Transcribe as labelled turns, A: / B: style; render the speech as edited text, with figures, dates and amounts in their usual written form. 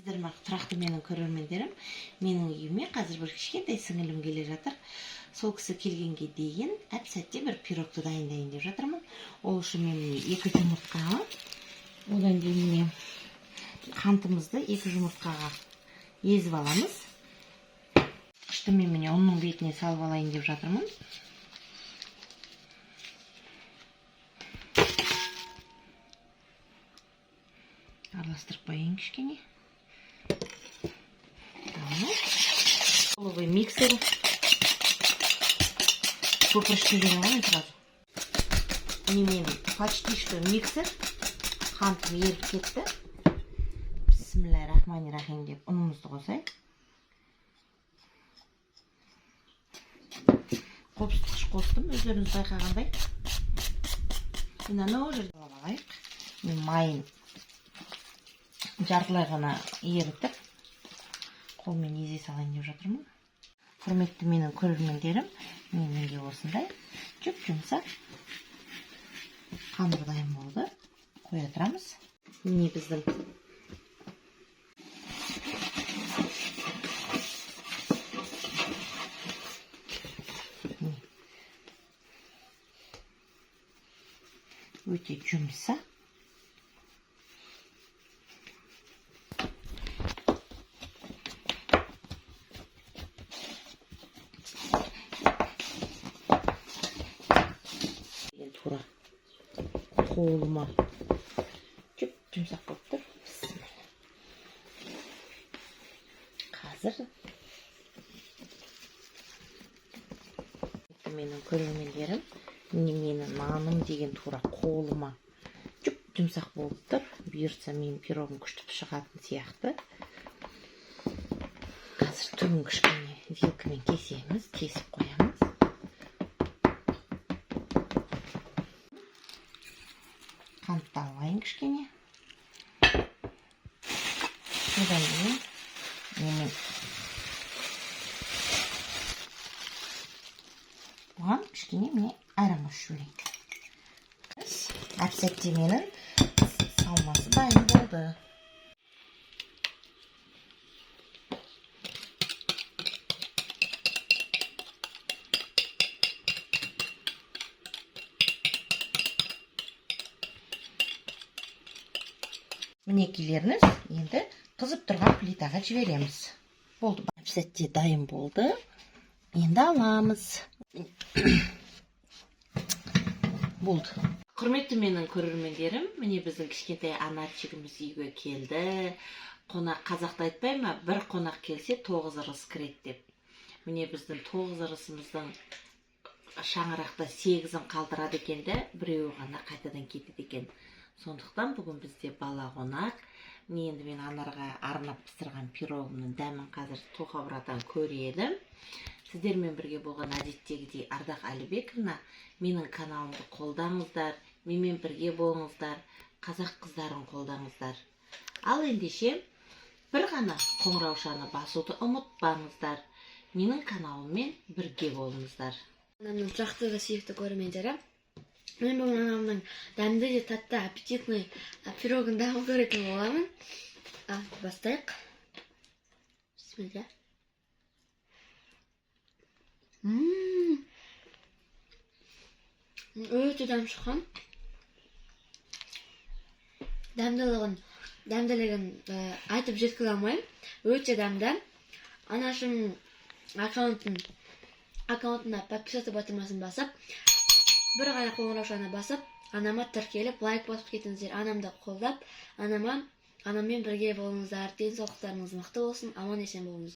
A: Сіздер тұрақты менің көрермендерім, менің үйіме қазір бір кішкентай сіңілім келе жатыр. Сол кісі келгенге дейін әп-сәтте бір пирогты дайындайын деп жатырмын. Ол үшін мен 2 жұмыртқа, одан кейін қантымызды 2 жұмыртқаға езіп аламыз. Қышты мен ұнның бетіне салып алайын деп жатырмын. Араластырып қояйын кішкене. Столовый миксер. Попрощение вам сразу. Немен почти что миксер. Қантым еріп кетті. Бисмиллахиррахманиррахим деп ұнымызды қосайық. Қопсытқыш қостым, өздеріңіз байқағандай. Мынаны жерде алайық. Мен майын жартылай ғана ерітіп, қолмен езе салайын деп жатырмын. Құрметті менің көрермендерім, меніңге осындай жүп-жұмсақ қамыр дайын болды. Қоя тұрамыз. Міне біздің өте жұмсақ. Тура қолыма жүп-жұмсақ болып тұр. Қазір менің көрермендерім, менің наным деген тура қолыма жүп-жұмсақ болып тұр. Бұйыртса мен пирогым күштіп шығатын сияқты. Қазір түбін кішкене вилкамен кесеміз, кесіп қоямыз. Қантты алайын кішкене. Содан кейін бұған кішкене міне айран қосып жіберейік. Әп-сәтте менің салмасы дайын болды. Мінекейлеріміз енді қызып тұрған плитаға жібереміз. Болды, әп-сәтте дайын болды. Енді аламыз. Болды. Құрметті менің көрермендерім, міне біздің кішкентай анарчигіміз үйге келді. Қонақ қазақта айтпай ма, бір қонақ келсе 9 ырыс кіреді деп. Міне біздің 9 ырысымыздың шаңырақта 8-ін қалдырады екен де, біреуі ғана қайтадан кетеді екен. Сондықтан бүгін бізде бала қонақ. Енді мен анарға арнап пісірген пирогымның дәмін қазір тоқабырадан көредім. Сіздермен бірге болған әдеттегідей Ардақ Әлібековна, менің каналымды қолдаңыздар, менімен бірге болыңыздар, қазақ қыздарын қолдаңыздар. Ал ендеше бір ғана қоңыраушаны басуды ұмытпаңыздар. Менің каналыммен бірге болыңыздар.
B: Анамның тұрақты сүйікті көрермендері, мен бүгін анамның дәмді де татты, аппетитный пирогын дәмін көретін боламын. Бастайық. Бисмилля. Өте дәм шыққан. Дәмділігін айтып жеткізе алмайым. Өте дәмді. Анашымның аккаунтына подписаться батырмасын басып, бір ғана қоңыраушаны басып, анама тіркеліп, лайк басып кетіңіздер. Анамды қолдап, анаммен бірге болыңыздар. Денсаулықтарыңыз мықты болсын, аман есен болыңыздар.